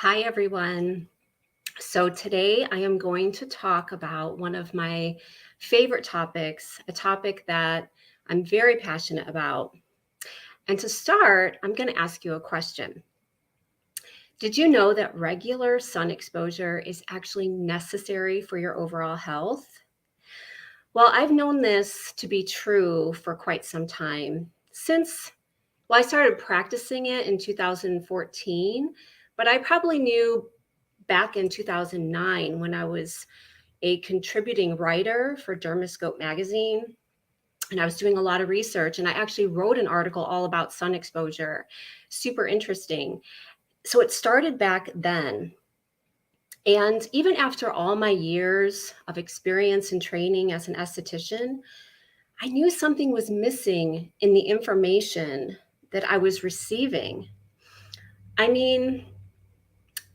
Hi, everyone. So today I am going to talk about one of my favorite topics, a topic that I'm very passionate about. And to start, I'm going to ask you a question. Did you know that regular sun exposure is actually necessary for your overall health? Well, I've known this to be true for quite some time I started practicing it in 2014, but I probably knew back in 2009 when I was a contributing writer for Dermoscope magazine. And I was doing a lot of research, and I actually wrote an article all about sun exposure. Super interesting. So it started back then. And even after all my years of experience and training as an esthetician, I knew something was missing in the information that I was receiving. I mean,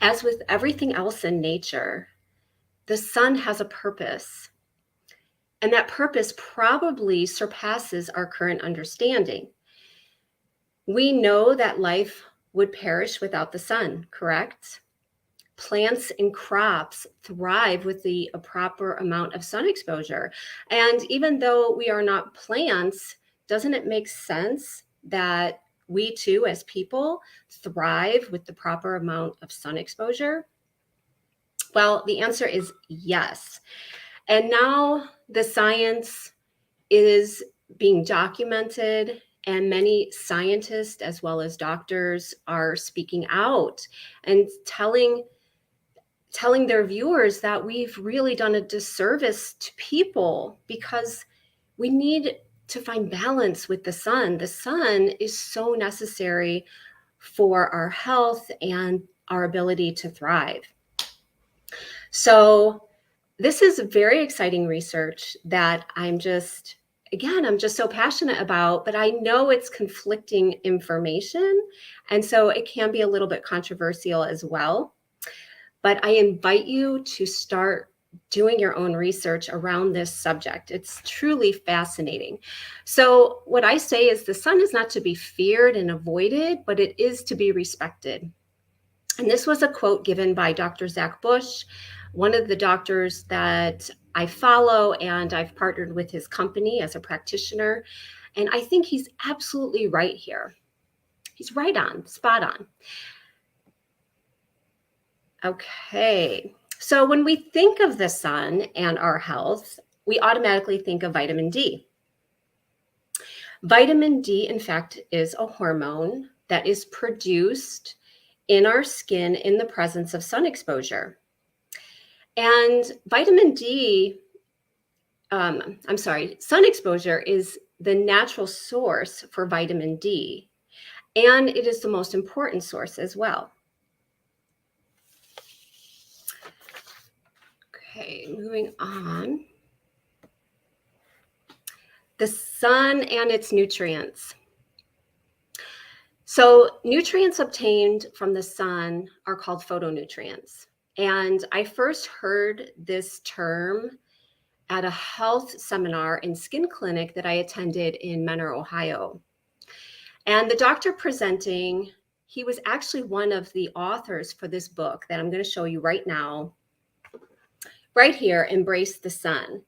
as with everything else in nature, the sun has a purpose. And that purpose probably surpasses our current understanding. We know that life would perish without the sun, correct? Plants and crops thrive with the proper amount of sun exposure. And even though we are not plants, doesn't it make sense that we too, as people, thrive with the proper amount of sun exposure? Well, the answer is yes. And now the science is being documented, and many scientists as well as doctors are speaking out and telling their viewers that we've really done a disservice to people because we need to find balance with the sun. The sun is so necessary for our health and our ability to thrive. So this is very exciting research that I'm just so passionate about, but I know it's conflicting information. And so it can be a little bit controversial as well. But I invite you to start doing your own research around this subject. It's truly fascinating. So what I say is the sun is not to be feared and avoided, but it is to be respected. And this was a quote given by Dr. Zach Bush, one of the doctors that I follow, and I've partnered with his company as a practitioner. And I think he's absolutely right here. He's right on, spot on. Okay, so when we think of the sun and our health, we automatically think of vitamin D. Vitamin D, in fact, is a hormone that is produced in our skin in the presence of sun exposure. And sun exposure is the natural source for vitamin D, and it is the most important source as well. Okay, moving on. The sun and its nutrients. So nutrients obtained from the sun are called photonutrients. And I first heard this term at a health seminar and skin clinic that I attended in Menor, Ohio. And the doctor presenting, he was actually one of the authors for this book that I'm going to show you right now, right here, Embrace the Sun.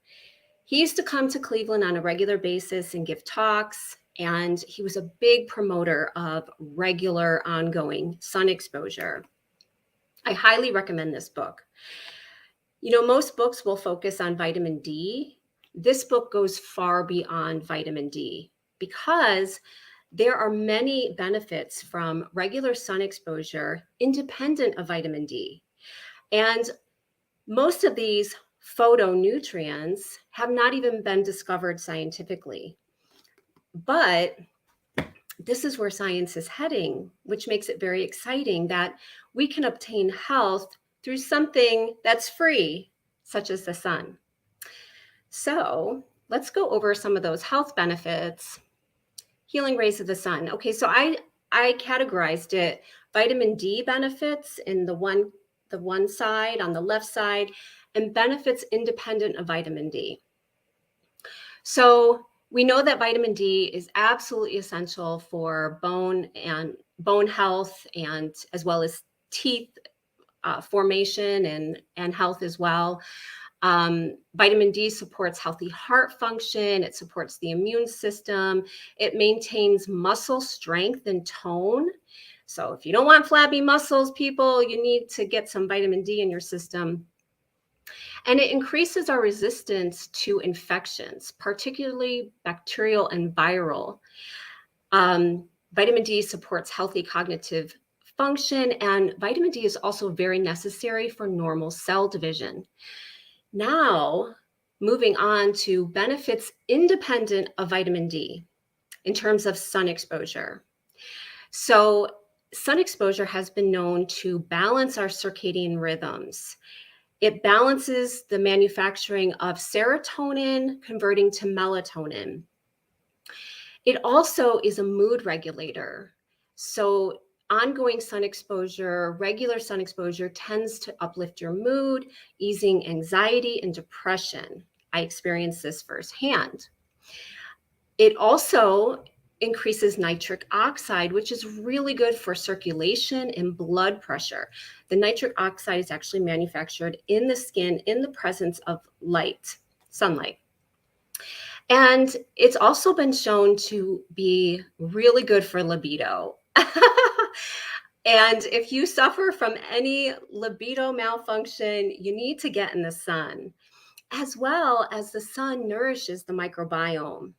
He used to come to Cleveland on a regular basis and give talks, and he was a big promoter of regular ongoing sun exposure. I highly recommend this book. You know, most books will focus on vitamin D. This book goes far beyond vitamin D because there are many benefits from regular sun exposure independent of vitamin D. And most of these photonutrients have not even been discovered scientifically. But this is where science is heading, which makes it very exciting that we can obtain health through something that's free, such as the sun. So let's go over some of those health benefits. Healing rays of the sun. Okay, so I categorized it vitamin D benefits in the one side on the left side, and benefits independent of vitamin D. So we know that vitamin D is absolutely essential for bone health, and as well as teeth formation and health as well. Vitamin D supports healthy heart function. It supports the immune system. It maintains muscle strength and tone. So if you don't want flabby muscles, people, you need to get some vitamin D in your system. And it increases our resistance to infections, particularly bacterial and viral. Vitamin D supports healthy cognitive function, and vitamin D is also very necessary for normal cell division. Now, moving on to benefits independent of vitamin D in terms of sun exposure. So, sun exposure has been known to balance our circadian rhythms. It balances the manufacturing of serotonin, converting to melatonin. It also is a mood regulator. So, ongoing sun exposure, regular sun exposure tends to uplift your mood, easing anxiety and depression. I experienced this firsthand. It also increases nitric oxide, which is really good for circulation and blood pressure. The nitric oxide is actually manufactured in the skin in the presence of light, sunlight. And it's also been shown to be really good for libido. And if you suffer from any libido malfunction, you need to get in the sun, as well as the sun nourishes the microbiome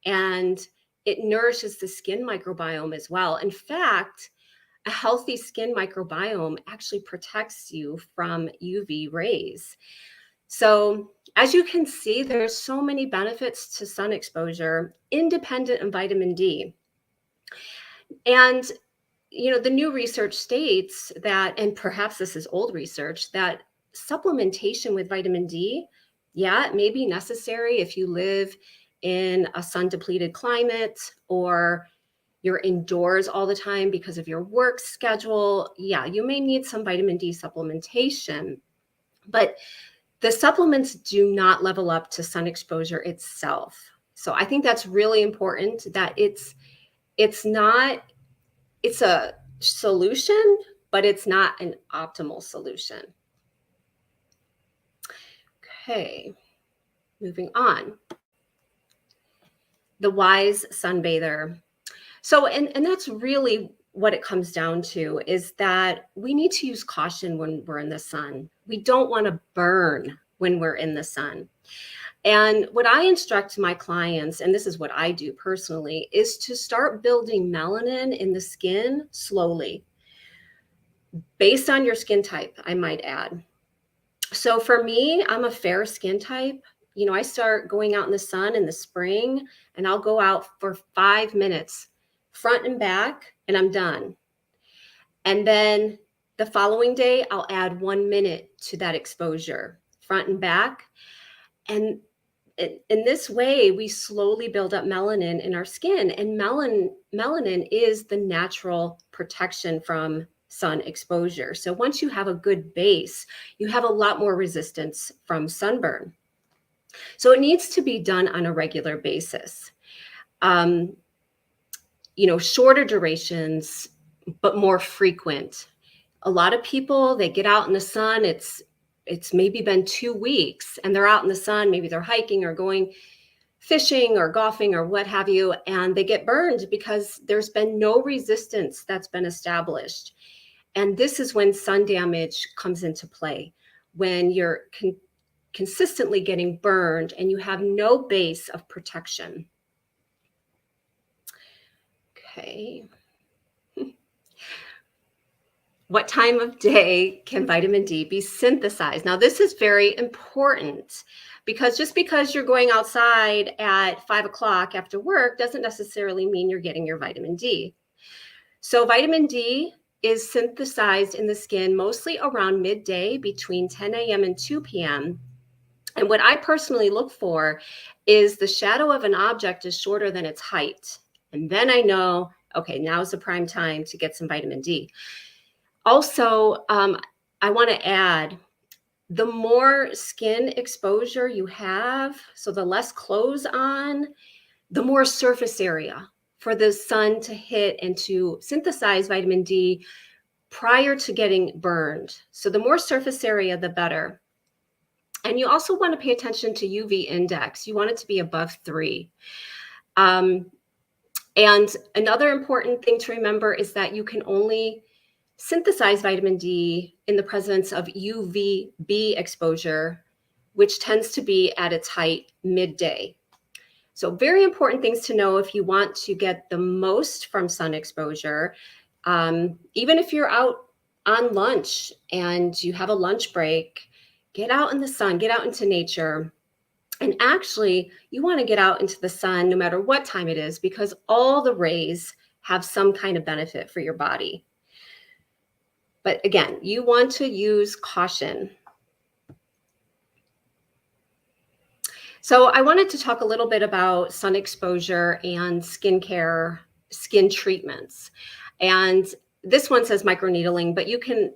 and it nourishes the skin microbiome as well. In fact, a healthy skin microbiome actually protects you from UV rays. So, as you can see, there's so many benefits to sun exposure, independent of vitamin D. And the new research states that, and perhaps this is old research, that supplementation with vitamin D, yeah, it may be necessary if you live in a sun depleted climate or you're indoors all the time because of your work schedule. Yeah, you may need some vitamin D supplementation, but the supplements do not level up to sun exposure itself. So I think that's really important, that it's a solution, but it's not an optimal solution. Okay, moving on. The wise sunbather. So, and that's really what it comes down to, is that we need to use caution when we're in the sun. We don't want to burn when we're in the sun. And what I instruct my clients, and this is what I do personally, is to start building melanin in the skin slowly, based on your skin type, I might add. So for me, I'm a fair skin type. I start going out in the sun in the spring, and I'll go out for 5 minutes, front and back, and I'm done. And then the following day, I'll add 1 minute to that exposure, front and back. And in this way, we slowly build up melanin in our skin. And melanin is the natural protection from sun exposure. So once you have a good base, you have a lot more resistance from sunburn. So it needs to be done on a regular basis. Shorter durations, but more frequent. A lot of people, they get out in the sun, it's maybe been 2 weeks and they're out in the sun, maybe they're hiking or going fishing or golfing or what have you, and they get burned because there's been no resistance that's been established. And this is when sun damage comes into play, when you're consistently getting burned and you have no base of protection. Okay. What time of day can vitamin D be synthesized? Now, this is very important, because just because you're going outside at 5 o'clock after work doesn't necessarily mean you're getting your vitamin D. So vitamin D is synthesized in the skin mostly around midday, between 10 a.m. and 2 p.m. And what I personally look for is the shadow of an object is shorter than its height. And then I know, okay, now's the prime time to get some vitamin D. Also, I want to add, the more skin exposure you have, so the less clothes on, the more surface area for the sun to hit and to synthesize vitamin D prior to getting burned. So the more surface area, the better. And you also want to pay attention to UV index. You want it to be above 3. And another important thing to remember is that you can only synthesize vitamin D in the presence of UVB exposure, which tends to be at its height midday. So very important things to know if you want to get the most from sun exposure. Even if you're out on lunch and you have a lunch break, get out in the sun, get out into nature. And actually, you want to get out into the sun no matter what time it is, because all the rays have some kind of benefit for your body. But again, you want to use caution. So I wanted to talk a little bit about sun exposure and skincare, skin treatments. And this one says microneedling, but you can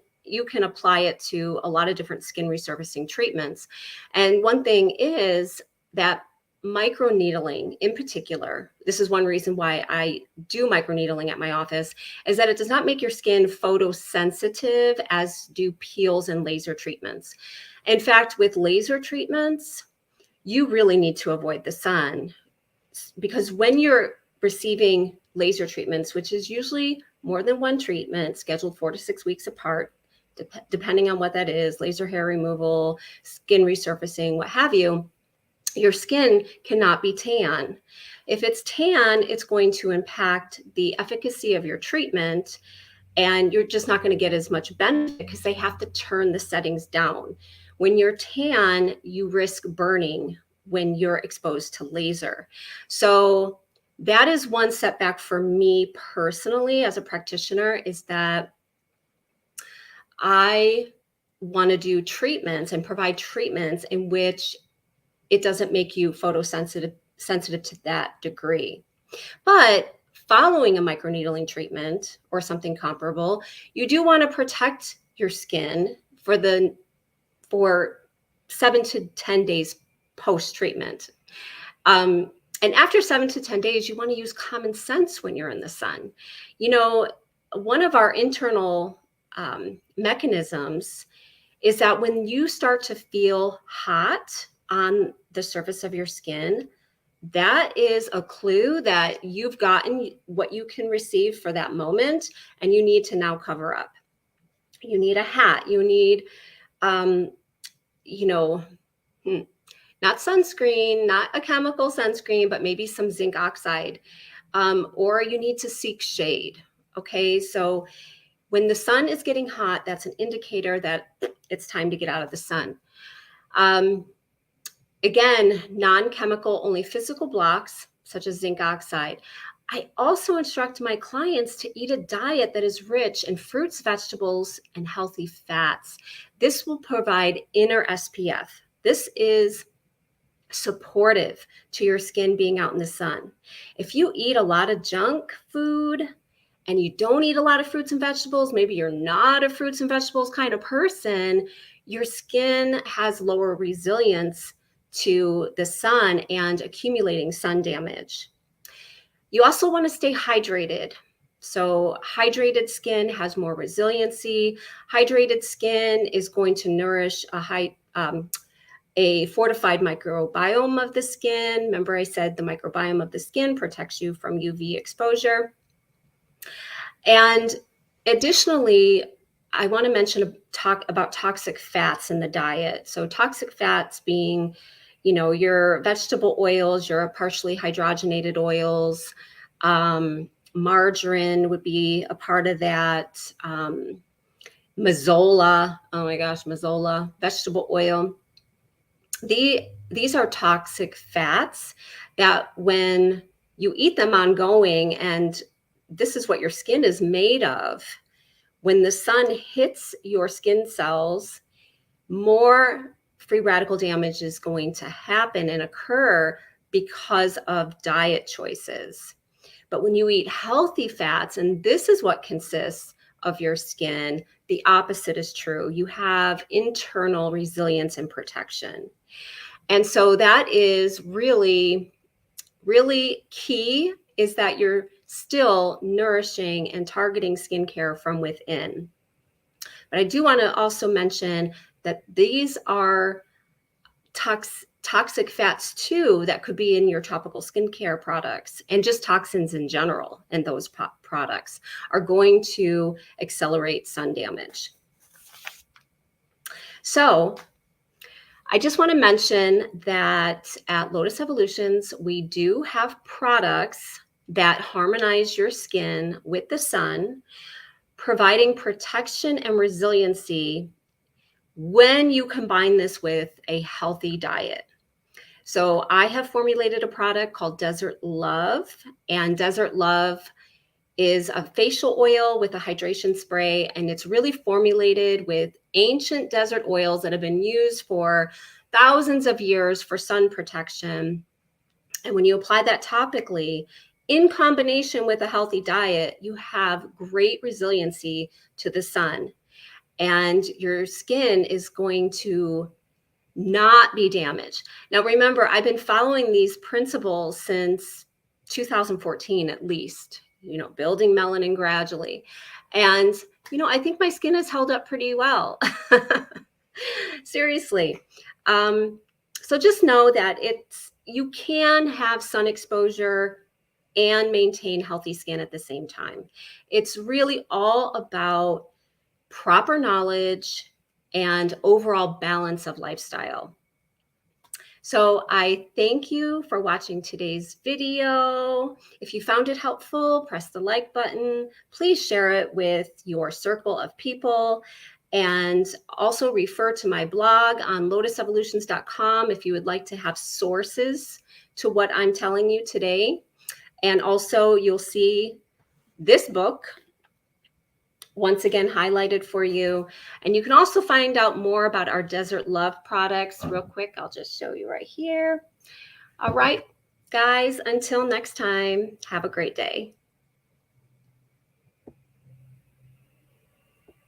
apply it to a lot of different skin resurfacing treatments. And one thing is that microneedling in particular, this is one reason why I do microneedling at my office, is that it does not make your skin photosensitive as do peels and laser treatments. In fact, with laser treatments, you really need to avoid the sun, because when you're receiving laser treatments, which is usually more than one treatment scheduled 4 to 6 weeks apart, depending on what that is, laser hair removal, skin resurfacing, what have you, your skin cannot be tan. If it's tan, it's going to impact the efficacy of your treatment, and you're just not going to get as much benefit because they have to turn the settings down. When you're tan, you risk burning when you're exposed to laser. So that is one setback for me personally as a practitioner, is that I want to do treatments and provide treatments in which it doesn't make you photosensitive to that degree. But following a microneedling treatment or something comparable, you do want to protect your skin for 7 to 10 days post-treatment. And after 7 to 10 days, you want to use common sense when you're in the sun. You know, one of our internal mechanisms is that when you start to feel hot on the surface of your skin, that is a clue that you've gotten what you can receive for that moment, and you need to now cover up. You need a hat. You need, not sunscreen, not a chemical sunscreen, but maybe some zinc oxide, or you need to seek shade. Okay, so when the sun is getting hot, that's an indicator that it's time to get out of the sun. Again, non-chemical, only physical blocks, such as zinc oxide. I also instruct my clients to eat a diet that is rich in fruits, vegetables, and healthy fats. This will provide inner SPF. This is supportive to your skin being out in the sun. If you eat a lot of junk food and you don't eat a lot of fruits and vegetables, maybe you're not a fruits and vegetables kind of person, your skin has lower resilience to the sun and accumulating sun damage. You also want to stay hydrated. So hydrated skin has more resiliency. Hydrated skin is going to nourish a fortified microbiome of the skin. Remember I said the microbiome of the skin protects you from UV exposure. And additionally, I want to talk about toxic fats in the diet. So toxic fats being, your vegetable oils, your partially hydrogenated oils, margarine would be a part of that, mazola, oh my gosh, mazola, vegetable oil. These are toxic fats that when you eat them ongoing, and this is what your skin is made of, when the sun hits your skin cells, more free radical damage is going to happen and occur because of diet choices. But when you eat healthy fats, and this is what consists of your skin, the opposite is true. You have internal resilience and protection. And so that is really, really key, is that you're still nourishing and targeting skincare from within. But I do want to also mention that these are toxic fats too that could be in your topical skincare products, and just toxins in general. And those products are going to accelerate sun damage. So I just want to mention that at Lotus Evolutions, we do have products that harmonize your skin with the sun, providing protection and resiliency when you combine this with a healthy diet. So I have formulated a product called Desert Love, and Desert Love is a facial oil with a hydration spray, and it's really formulated with ancient desert oils that have been used for thousands of years for sun protection. And when you apply that topically in combination with a healthy diet, you have great resiliency to the sun, and your skin is going to not be damaged. Now, remember, I've been following these principles since 2014 at least, building melanin gradually. And, I think my skin has held up pretty well. Seriously. So just know that you can have sun exposure and maintain healthy skin at the same time. It's really all about proper knowledge and overall balance of lifestyle. So I thank you for watching today's video. If you found it helpful, press the like button. Please share it with your circle of people, and also refer to my blog on lotusevolutions.com if you would like to have sources to what I'm telling you today. And also you'll see this book once again highlighted for you. And you can also find out more about our Desert Love products real quick. I'll just show you right here. All right, guys, until next time, have a great day.